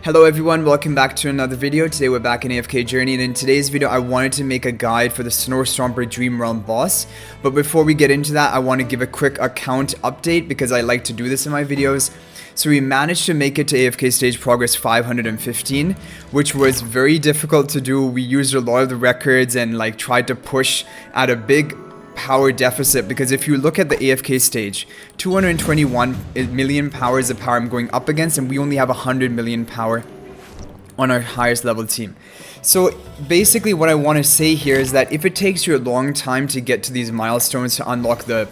Hello everyone, welcome back to another video. Today we're back in AFK Journey, and in today's video I wanted to make a guide for the Stomper Dream Realm boss. But before we get into that, I want to give a quick account update because I like to do this in my videos. So we managed to make it to AFK stage progress 515, which was very difficult to do. We used a lot of the records and tried to push at a big power deficit, because if you look at the AFK stage, 221 million power is the power I'm going up against, and we only have 100 million power on our highest level team. So basically what I want to say here is that if it takes you a long time to get to these milestones to unlock the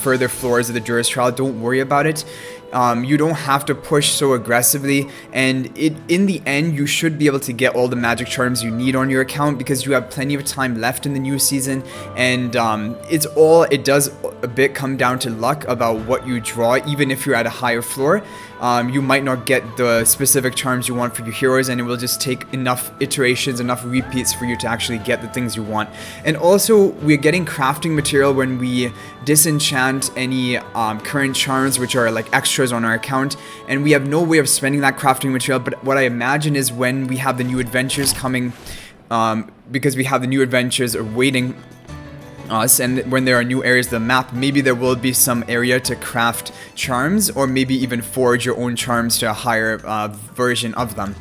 further floors of the Juris Trial, don't worry about it. You don't have to push so aggressively, and in the end you should be able to get all the magic charms you need on your account because you have plenty of time left in the new season. And it does a bit come down to luck about what you draw. Even if you're at a higher floor, you might not get the specific charms you want for your heroes, and it will just take enough iterations, enough repeats for you to actually get the things you want. And also, we're getting crafting material when we disenchant any current charms, which are like extras on our account, and we have no way of spending that crafting material. But what I imagine is when we have the new adventures coming, because we have the new adventures awaiting us, and when there are new areas of the map, maybe there will be some area to craft charms, or maybe even forge your own charms to a higher version of them.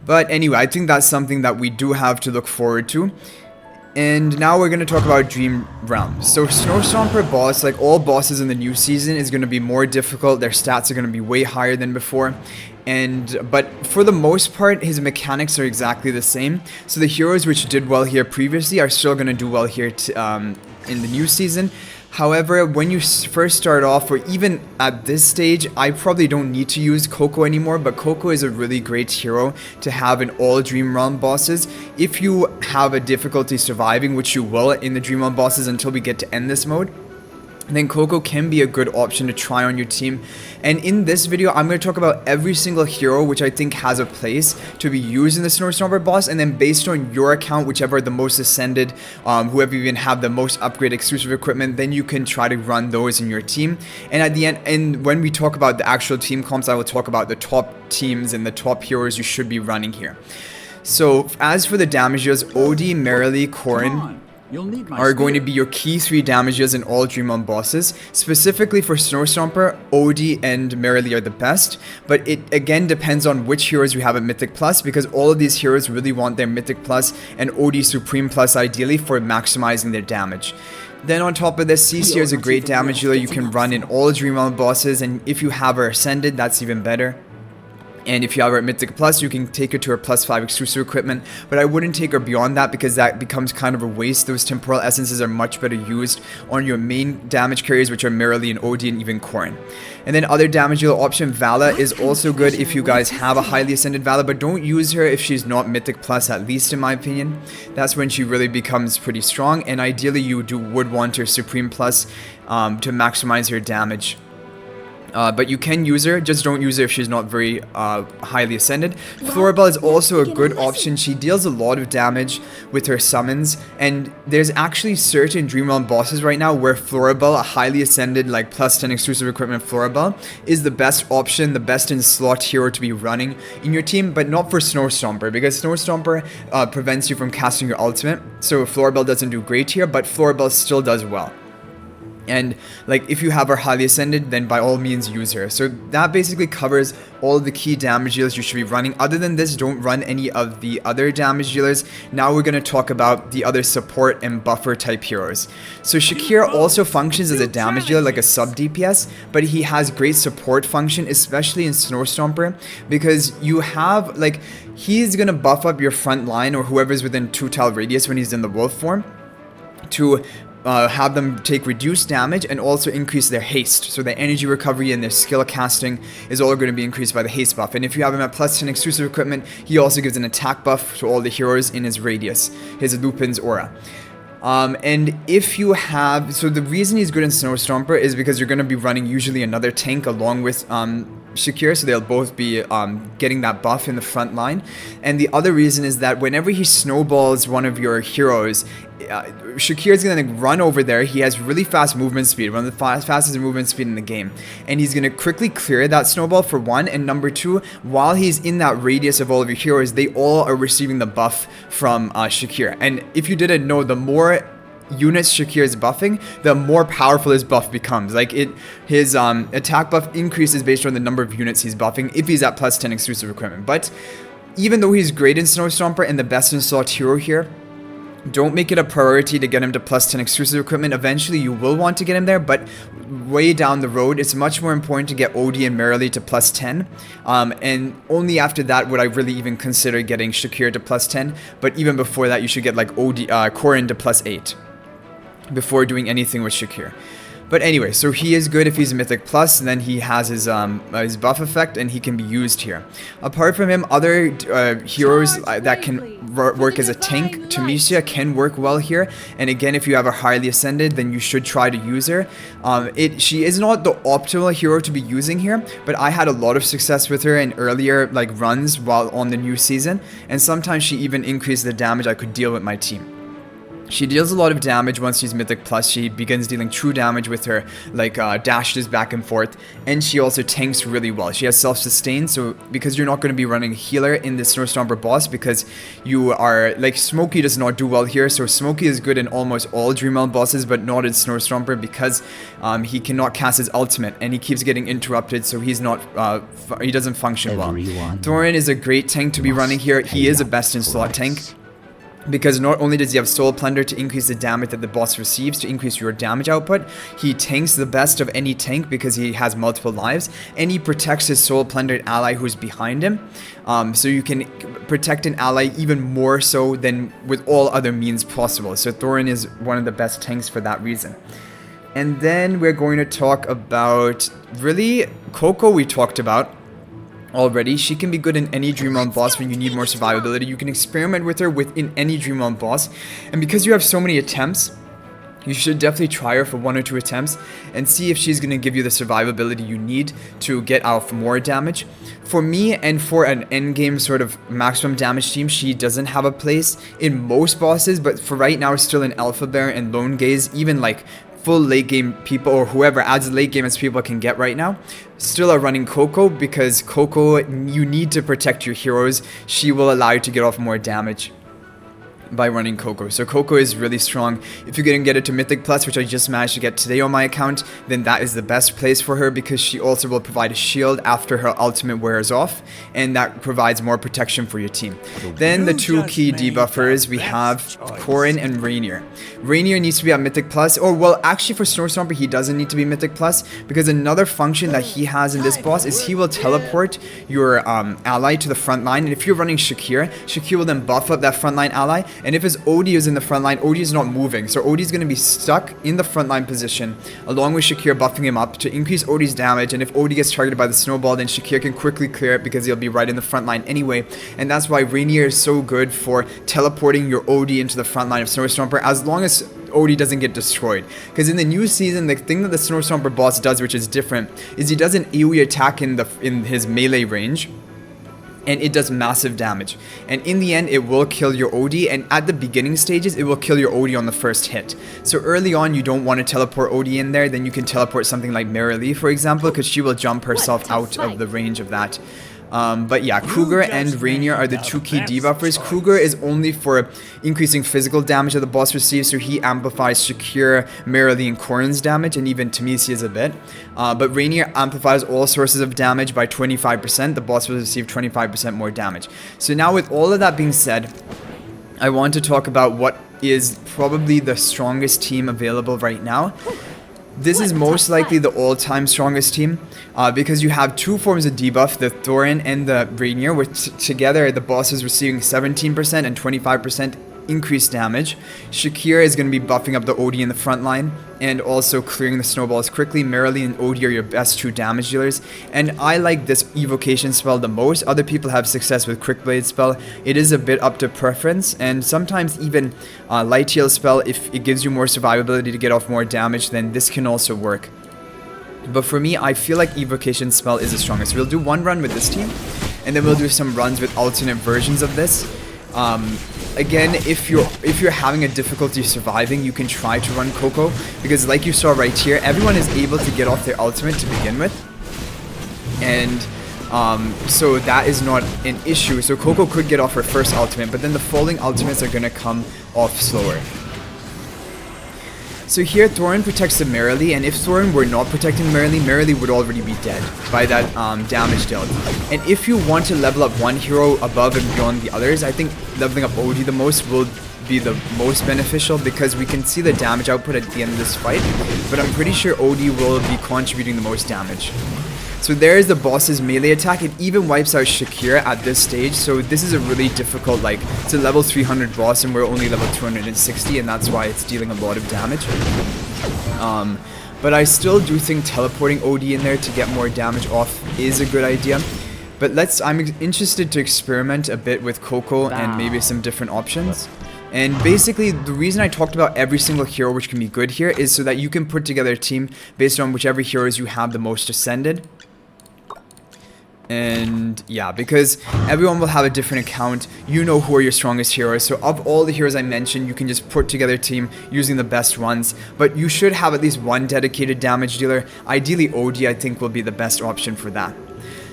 But anyway, I think that's something that we do have to look forward to. And now we're going to talk about Dream Realm. So Stomper boss, like all bosses in the new season, is going to be more difficult. Their stats are going to be way higher than before. But for the most part, his mechanics are exactly the same. So the heroes which did well here previously are still going to do well here in the new season. However, when you first start off, or even at this stage, I probably don't need to use Coco anymore, but Coco is a really great hero to have in all Dream Realm bosses. If you have a difficulty surviving, which you will in the Dream Realm bosses until we get to end this mode, then Coco can be a good option to try on your team. And in this video, I'm going to talk about every single hero which I think has a place to be used in the Stomper boss, and then based on your account, whichever the most ascended, whoever even have the most upgrade exclusive equipment, then you can try to run those in your team. And at the end, and when we talk about the actual team comps, I will talk about the top teams and the top heroes you should be running here. So as for the damage dealers, Odie, Merrily, Corrin are going to be your key 3 damage dealers in all Dream Realm bosses. Specifically for Stomper, Odie and Merrily are the best, but it again depends on which heroes you have at Mythic Plus, because all of these heroes really want their Mythic Plus and Odie Supreme Plus ideally for maximizing their damage. Then on top of this, CC is a great damage dealer you can run in all Dream Realm bosses, and if you have her Ascended, that's even better. And if you have her at Mythic Plus, you can take her to her +5 exclusive equipment, but I wouldn't take her beyond that because that becomes kind of a waste. Those temporal essences are much better used on your main damage carriers, which are Merrily and Odie and even Corrin. And then other damage dealer option, Vala is also good if you guys have a highly ascended Vala, but don't use her if she's not Mythic Plus, at least in my opinion. That's when she really becomes pretty strong, and ideally you would want her Supreme Plus to maximize her damage. But you can use her, just don't use her if she's not very highly ascended. Floribel is also a good option. She deals a lot of damage with her summons, and there's actually certain Dream Realm bosses right now where Floribel, a highly ascended like +10 exclusive equipment Floribel, is the best option, the best in slot hero to be running in your team, but not for Stomper, because Stomper prevents you from casting your ultimate. So Floribel doesn't do great here, but Floribel still does well. And if you have her highly ascended, then by all means use her. So that basically covers all the key damage dealers you should be running. Other than this, don't run any of the other damage dealers. Now we're going to talk about the other support and buffer type heroes. So Shakir also functions as a damage dealer, like a sub DPS, but he has great support function, especially in Stomper, because you have he's going to buff up your front line or whoever's within 2 tile radius when he's in the wolf form to have them take reduced damage and also increase their haste. So their energy recovery and their skill casting is all going to be increased by the haste buff. And if you have him at +10 exclusive equipment, he also gives an attack buff to all the heroes in his radius, his Lupin's aura. And if you have, so the reason he's good in Stomper is because you're going to be running usually another tank along with Shakir, so they'll both be getting that buff in the front line. And the other reason is that whenever he snowballs one of your heroes, Shakir is going to run over there. He has really fast movement speed, one of the fastest movement speed in the game. And he's going to quickly clear that snowball for one. And number two, while he's in that radius of all of your heroes, they all are receiving the buff from Shakir. And if you didn't know, the more units Shakir is buffing, the more powerful his buff becomes. Like his attack buff increases based on the number of units he's buffing if he's at plus 10 exclusive equipment. But even though he's great in Snow Stomper and the best in slot hero here, don't make it a priority to get him to plus 10 exclusive equipment. Eventually you will want to get him there, but way down the road it's much more important to get OD and Merrily to plus 10, and only after that would I really even consider getting Shakir to plus 10. But even before that, you should get like Corrin to plus 8 before doing anything with Shakir. But anyway, so he is good if he's Mythic Plus, and then he has his buff effect, and he can be used here. Apart from him, other heroes that can work as a tank, Tamesia can work well here. And again, if you have a highly ascended, then you should try to use her. She is not the optimal hero to be using here, but I had a lot of success with her in earlier runs while on the new season, and sometimes she even increased the damage I could deal with my team. She deals a lot of damage once she's Mythic Plus. She begins dealing true damage with her dashes back and forth, and she also tanks really well. She has self-sustain, so because you're not going to be running a healer in the Snow Stomper boss, because you are Smokey does not do well here. So Smokey is good in almost all Dreamrealm bosses, but not in Snow Stomper because he cannot cast his ultimate and he keeps getting interrupted, so he's not he doesn't function well. Thorin is a great tank to be running here. He is a best in slot tank, because not only does he have Soul Plunder to increase the damage that the boss receives, to increase your damage output, he tanks the best of any tank because he has multiple lives, and he protects his Soul Plundered ally who's behind him. So you can protect an ally even more so than with all other means possible. So Thorin is one of the best tanks for that reason. And then we're going to talk about, really, Coco we talked about already. She can be good in any Dreamrealm boss when you need more survivability. You can experiment with her within any Dreamrealm boss, and because you have so many attempts, you should definitely try her for 1 or 2 attempts and see if she's going to give you the survivability you need to get out more damage. For me, and for an endgame sort of maximum damage team, she doesn't have a place in most bosses, but for right now, still in Alpha Bear and Lone Gaze, even full late game people, or whoever as late game as people can get right now, still are running Coco, because Coco, you need to protect your heroes. She will allow you to get off more damage by running Coco. So Coco is really strong. If you can get it to Mythic Plus, which I just managed to get today on my account, then that is the best place for her, because she also will provide a shield after her ultimate wears off, and that provides more protection for your team. Then the 2 key debuffers, we have Corrin and Rainier. Rainier needs to be at Mythic Plus, or well, actually for Snow Stomper he doesn't need to be Mythic Plus, because another function that he has in this boss is he will teleport your ally to the front line, and if you're running Shakir, Shakir will then buff up that frontline ally. And if his OD is in the front line, OD is not moving. So OD is going to be stuck in the front line position, along with Shakir buffing him up to increase OD's damage. And if OD gets targeted by the snowball, then Shakir can quickly clear it because he'll be right in the front line anyway. And that's why Rainier is so good for teleporting your OD into the front line of Snow Stomper, as long as OD doesn't get destroyed. Because in the new season, the thing that the Snow Stomper boss does, which is different, is he does an AoE attack in his melee range, and it does massive damage, and in the end it will kill your OD, and at the beginning stages it will kill your OD on the first hit. So early on you don't want to teleport OD in there. Then you can teleport something like Merrily, for example, because she will jump herself out of the range of that. But yeah, Kruger and Rainier are the 2 key debuffers. Kruger is only for increasing physical damage that the boss receives, so he amplifies Shakir, Merrily, and Corrin's damage, and even Tamesia's a bit. But Rainier amplifies all sources of damage by 25%. The boss will receive 25% more damage. So now, with all of that being said, I want to talk about what is probably the strongest team available right now. This is most likely the all-time strongest team, because you have 2 forms of debuff, the Thorin and the Rainier, which together the boss is receiving 17% and 25% increased damage. Shakir is going to be buffing up the OD in the front line and also clearing the snowballs quickly. Merrily and OD are your best 2 damage dealers, and I like this evocation spell the most. Other people have success with Quick Blade spell. It is a bit up to preference, and sometimes even Light Heal spell, if it gives you more survivability to get off more damage, then this can also work. But for me, I feel like Evocation Spell is the strongest. We'll do one run with this team, and then we'll do some runs with alternate versions of this. Again, if you're having a difficulty surviving, you can try to run Coco, because like you saw right here, everyone is able to get off their ultimate to begin with. And so that is not an issue. So Coco could get off her first ultimate, but then the following ultimates are going to come off slower. So here Thorin protects the Merrily, and if Thorin were not protecting Merrily, Merrily would already be dead by that damage dealt. And if you want to level up one hero above and beyond the others, I think leveling up Odie the most will be the most beneficial, because we can see the damage output at the end of this fight, but I'm pretty sure Odie will be contributing the most damage. So there's the boss's melee attack. It even wipes out Shakira at this stage, so this is a really difficult, like, it's a level 300 boss and we're only level 260, and that's why it's dealing a lot of damage. But I still do think teleporting Odie in there to get more damage off is a good idea. But I'm interested to experiment a bit with Coco and maybe some different options. And basically, the reason I talked about every single hero which can be good here is so that you can put together a team based on whichever heroes you have the most ascended. And yeah, because everyone will have a different account, you know who are your strongest heroes. So of all the heroes I mentioned, you can just put together a team using the best ones. But you should have at least one dedicated damage dealer. Ideally, Odie I think will be the best option for that.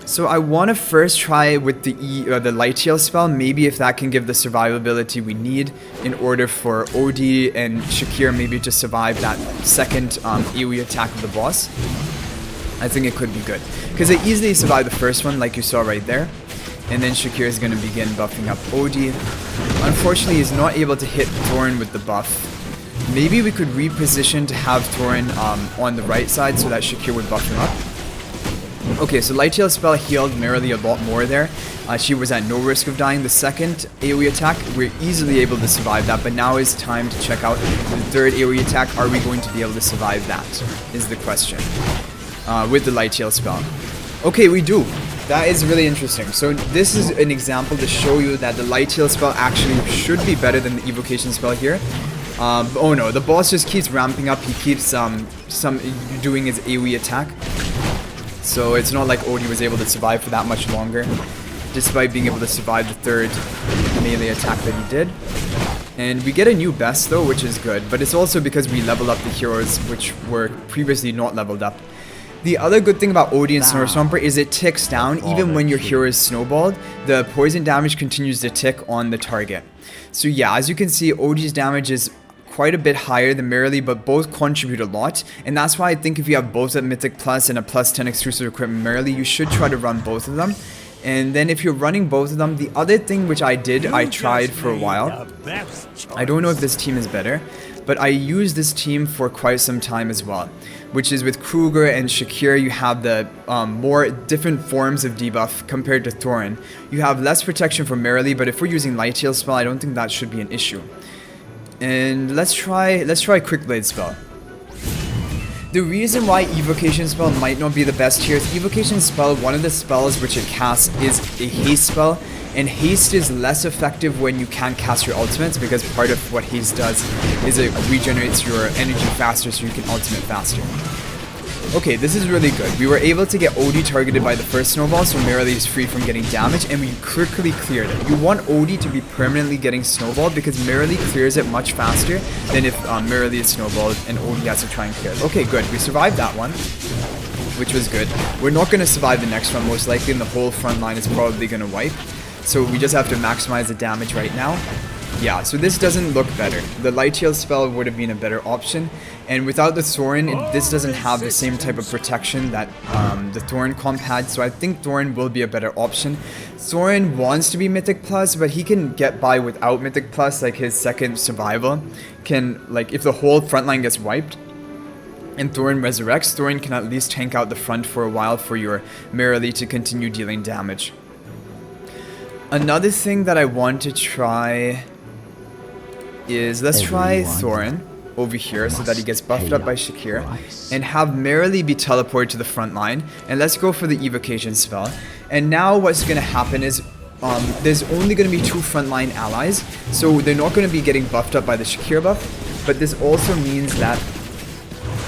So I want to first try with the Light Heal spell, maybe if that can give the survivability we need in order for Odie and Shakira maybe to survive that second AoE attack of the boss. I think it could be good, because they easily survive the first one like you saw right there, and then Shakira is going to begin buffing up Odie. Unfortunately, he's not able to hit Thorin with the buff. Maybe we could reposition to have Thorin on the right side so that Shakira would buff him up. Okay, so Light Heal spell healed Merrily a lot more there. She was at no risk of dying. The second AoE attack, we're easily able to survive that, but now is time to check out the third AoE attack. Are we going to be able to survive that, is the question. With the Light Heal spell. Okay, we do. That is really interesting. So this is an example to show you that the Light Heal spell actually should be better than the Evocation spell here. Oh no, the boss just keeps ramping up. He keeps doing his AoE attack. So it's not like Odie was able to survive for that much longer, despite being able to survive the third melee attack that he did. And we get a new best though, which is good, but it's also because we leveled up the heroes which were previously not leveled up. The other good thing about Odie and Stomper is it ticks down even when your hero is snowballed. The poison damage continues to tick on the target. So yeah, as you can see, Odie's damage is quite a bit higher than Merrily, but both contribute a lot, and that's why I think if you have both a Mythic Plus and a plus 10 exclusive equipment Merrily, you should try to run both of them. And then if you're running both of them, the other thing which I tried for a while, I don't know if this team is better, but I used this team for quite some time as well, which is with Kruger and Shakira. You have the more different forms of debuff compared to Thorin. You have less protection from Merrily, but if we're using Light Heal spell, I don't think that should be an issue. And let's try Quick Blade spell. The reason why Evocation spell might not be the best here is Evocation spell, one of the spells which it casts is a haste spell, and haste is less effective when you can't cast your ultimates, because part of what haste does is it regenerates your energy faster so you can ultimate faster. Okay, this is really good. We were able to get Odie targeted by the first snowball, so Merrily is free from getting damage, and we quickly cleared it. You want Odie to be permanently getting snowballed, because Merrily clears it much faster than if Merrily is snowballed and Odie has to try and clear it. Okay, good. We survived that one, which was good. We're not going to survive the next one, most likely, and the whole front line is probably going to wipe. So we just have to maximize the damage right now. Yeah, so this doesn't look better. The Light Heal spell would have been a better option, and without the Thorin, this doesn't have the same type of protection that the Thorin comp had, so I think Thorin will be a better option. Thorin wants to be Mythic Plus, but he can get by without Mythic Plus, like his second survival can, like if the whole front line gets wiped and Thorin resurrects, Thorin can at least tank out the front for a while for your Merrily to continue dealing damage. Another thing that I want to try is, let's try Thorin over here so that he gets buffed up by Shakira, and have Merrily be teleported to the front line, and let's go for the Evocation spell. And now what's going to happen is there's only going to be 2 frontline allies, so they're not going to be getting buffed up by the Shakira buff, but this also means that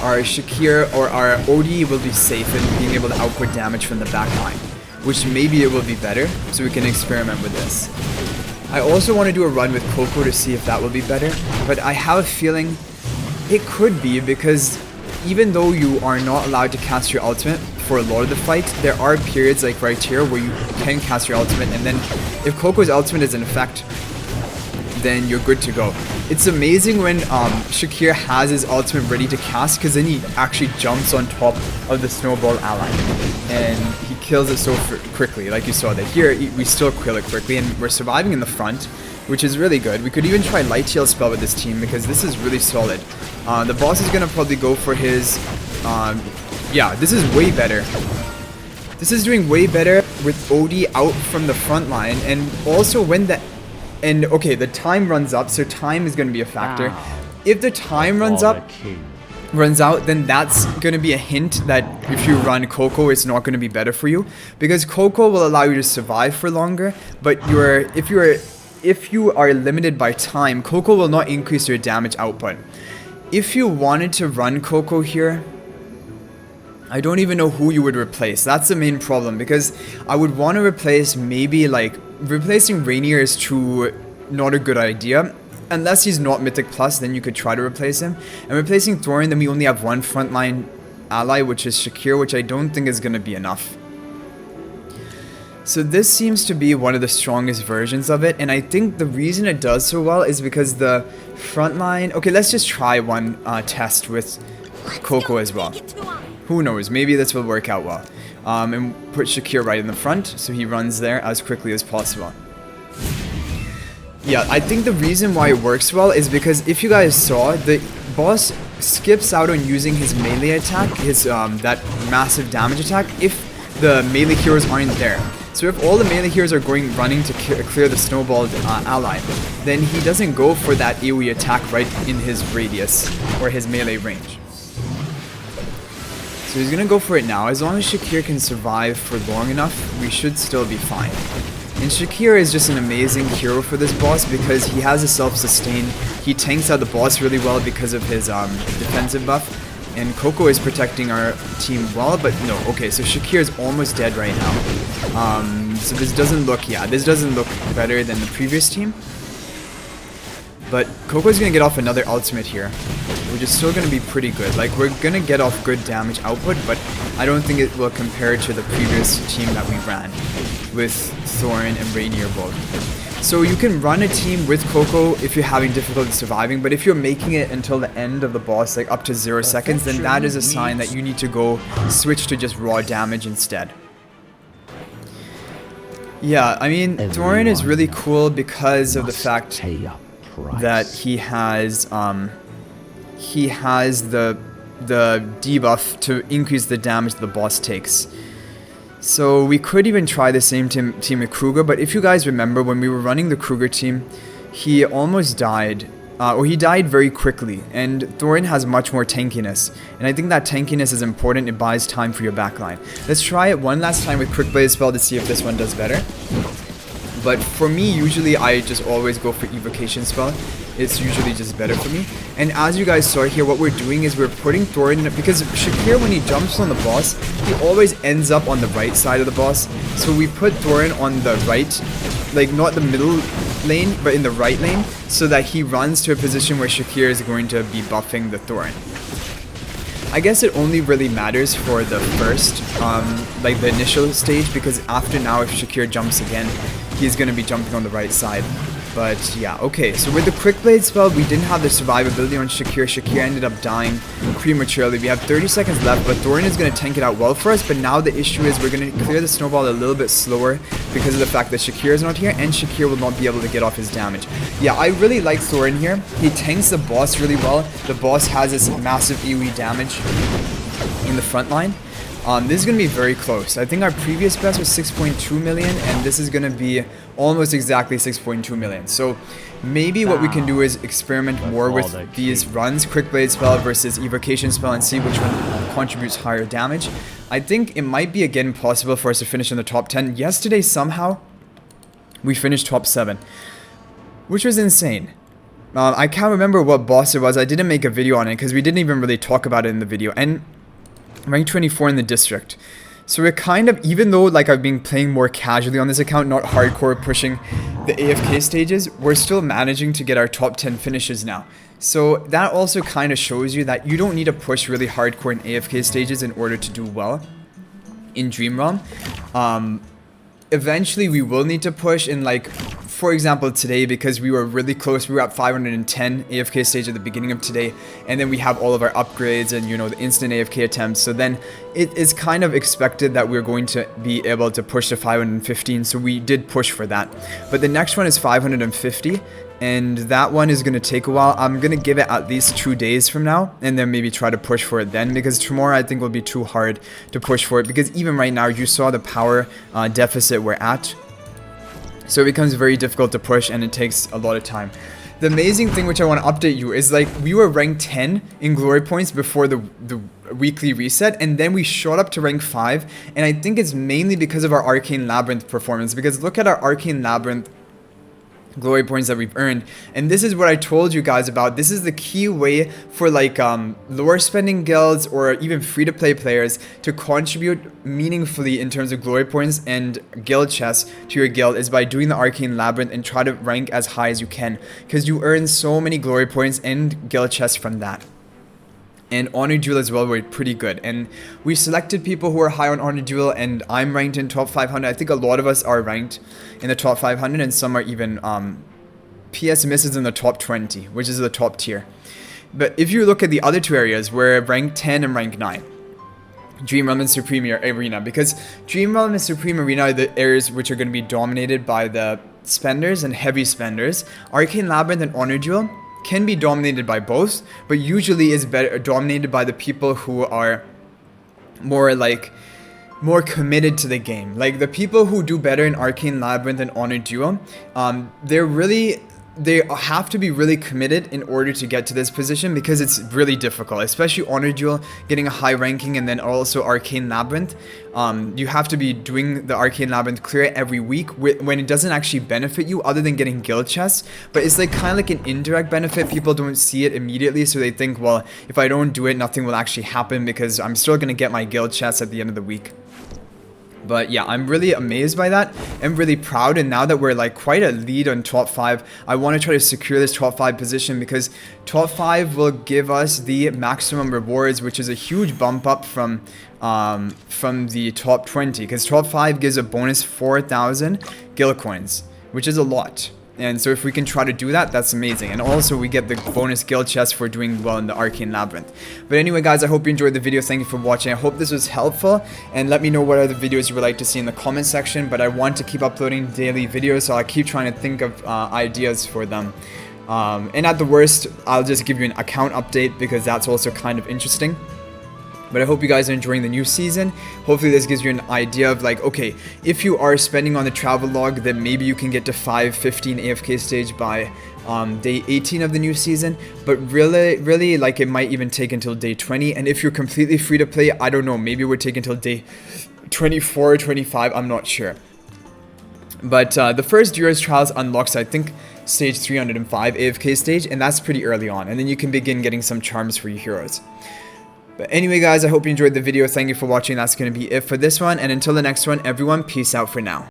our Shakir or our OD will be safe in being able to output damage from the back line, which maybe it will be better, so we can experiment with this. I also want to do a run with Coco to see if that will be better, but I have a feeling it could be, because even though you are not allowed to cast your ultimate for a lot of the fight, there are periods like right here where you can cast your ultimate, and then if Coco's ultimate is in effect, then you're good to go. It's amazing when Shakir has his ultimate ready to cast, because then he actually jumps on top of the snowball ally and he kills it so quickly. Like you saw that here, we still kill it quickly and we're surviving in the front, which is really good. We could even try Light Heal spell with this team because this is really solid. The boss is going to probably go for his... yeah, this is way better. This is doing way better with OD out from the front line, and also when the... And okay, the time runs up, so time is going to be a factor. If the time runs out, then that's going to be a hint that if you run Coco, it's not going to be better for you, because Coco will allow you to survive for longer. But if you are limited by time, Coco will not increase your damage output. If you wanted to run Coco here, I don't even know who you would replace. That's the main problem, because I would want to replace, maybe like replacing Rainier is not a good idea. Unless he's not Mythic Plus, then you could try to replace him. And replacing Thorin, then we only have one frontline ally, which is Shakir, which I don't think is going to be enough. So this seems to be one of the strongest versions of it, and I think the reason it does so well is because the frontline... Okay, let's just try one test with Coco as well. Who knows, maybe this will work out well. And put Shakir right in the front, so he runs there as quickly as possible. Yeah, I think the reason why it works well is because if you guys saw, the boss skips out on using his melee attack, his that massive damage attack, if the melee heroes aren't there. So if all the melee heroes are running to clear the snowballed ally, then he doesn't go for that AoE attack right in his radius, or his melee range. So he's gonna go for it now. As long as Shakir can survive for long enough, we should still be fine. And Shakir is just an amazing hero for this boss because he has a self-sustain. He tanks out the boss really well because of his defensive buff. And Coco is protecting our team well, but no. Okay, so Shakir is almost dead right now. So this doesn't look, this doesn't look better than the previous team. But Coco's gonna get off another ultimate here, which is still gonna be pretty good. Like, we're gonna get off good damage output, but I don't think it will compare to the previous team that we ran with Thorin and Rainier both. So you can run a team with Coco if you're having difficulty surviving, but if you're making it until the end of the boss, like up to 0 seconds, then that is a sign that you need to go switch to just raw damage instead. Yeah, I mean, Thorin is really cool because of the fact that he has the debuff to increase the damage the boss takes. So we could even try the same team with Kruger, but if you guys remember when we were running the Kruger team, he almost died, or he died very quickly, and Thorin has much more tankiness, and I think that tankiness is important. It buys time for your backline. Let's try it one last time with Quick Blade spell to see if this one does better. But for me, usually I just always go for Evocation spell. It's usually just better for me. And as you guys saw here, what we're doing is we're putting Thorin, because Shakir, when he jumps on the boss, he always ends up on the right side of the boss. So we put Thorin on the right, like not the middle lane, but in the right lane, so that he runs to a position where Shakir is going to be buffing the Thorin. I guess it only really matters for the first, like the initial stage, because after now, if Shakir jumps again, he's going to be jumping on the right side. But yeah, okay, so with the Quick Blade spell, we didn't have the survivability on Shakir. Shakir ended up dying prematurely. We have 30 seconds left, but Thorin is going to tank it out well for us. But now the issue is we're going to clear the snowball a little bit slower because of the fact that Shakir is not here, and Shakir will not be able to get off his damage. Yeah, I really like Thorin here. He tanks the boss really well. The boss has this massive AoE damage in the front line. This is going to be very close. I think our previous best was 6.2 million, and this is going to be almost exactly 6.2 million. So maybe what we can do is experiment more with these runs, Quick Blade spell versus Evocation spell, and see which one contributes higher damage. I think it might be again possible for us to finish in the top 10. Yesterday, somehow, we finished top 7, which was insane. I can't remember what boss it was. I didn't make a video on it because we didn't even really talk about it in the video. And rank 24 in the district. So we're kind of, even though like I've been playing more casually on this account, not hardcore pushing the AFK stages, we're still managing to get our top 10 finishes now. So that also kind of shows you that you don't need to push really hardcore in AFK stages in order to do well in Dream Realm. Eventually we will need to push in, like, for example today, because we were really close. We were at 510 AFK stage at the beginning of today, and then we have all of our upgrades and, you know, the instant AFK attempts. So then it is kind of expected that we're going to be able to push to 515, so we did push for that. But the next one is 550, and that one is going to take a while. I'm going to give it at least 2 days from now, and then maybe try to push for it then, because tomorrow I think will be too hard to push for it, because even right now you saw the power deficit we're at. So it becomes very difficult to push, and it takes a lot of time. The amazing thing which I want to update you is, like, we were ranked 10 in glory points before the weekly reset, and then we shot up to rank 5, and I think it's mainly because of our Arcane Labyrinth performance, because look at our Arcane Labyrinth glory points that we've earned. And this is what I told you guys about. This is the key way for, like, lower spending guilds or even free-to-play players to contribute meaningfully in terms of glory points and guild chests to your guild, is by doing the Arcane Labyrinth and try to rank as high as you can, because you earn so many glory points and guild chests from that. And Honor Duel as well were pretty good, and we selected people who are high on Honor Duel, and I'm ranked in top 500. I think a lot of us are ranked in the top 500, and some are even PS misses in the top 20, which is the top tier. But if you look at the other two areas, we're ranked 10 and ranked 9. Dream Realm and Supreme Arena, because Dream Realm and Supreme Arena are the areas which are going to be dominated by the spenders and heavy spenders. Arcane Labyrinth and Honor Duel can be dominated by both, but usually is better dominated by the people who are more committed to the game. Like, the people who do better in Arcane Labyrinth and Honor Duel, they have to be really committed in order to get to this position, because it's really difficult, especially Honor Duel, getting a high ranking, and then also Arcane Labyrinth. You have to be doing the Arcane Labyrinth clear every week when it doesn't actually benefit you other than getting guild chests, but it's like kind of like an indirect benefit. People don't see it immediately, so they think, well, if I don't do it, nothing will actually happen because I'm still going to get my guild chests at the end of the week. But yeah, I'm really amazed by that. I'm really proud, and now that we're like quite a lead on top 5, I want to try to secure this top 5 position, because top 5 will give us the maximum rewards, which is a huge bump up from the top 20, because top 5 gives a bonus 4,000 guild coins, which is a lot. And so if we can try to do that, that's amazing. And also we get the bonus guild chest for doing well in the Arcane Labyrinth. But anyway, guys, I hope you enjoyed the video. Thank you for watching. I hope this was helpful, and let me know what other videos you would like to see in the comment section. But I want to keep uploading daily videos, so I keep trying to think of ideas for them. And at the worst, I'll just give you an account update, because that's also kind of interesting. But I hope you guys are enjoying the new season. Hopefully this gives you an idea of, like, okay, if you are spending on the travel log, then maybe you can get to 515 AFK stage by day 18 of the new season. But really, like, it might even take until day 20. And if you're completely free to play, I don't know, maybe it would take until day 24 or 25, I'm not sure. But the first Duros Trials unlocks, I think, stage 305 AFK stage, and that's pretty early on. And then you can begin getting some charms for your heroes. But anyway, guys, I hope you enjoyed the video. Thank you for watching. That's going to be it for this one. And until the next one, everyone, peace out for now.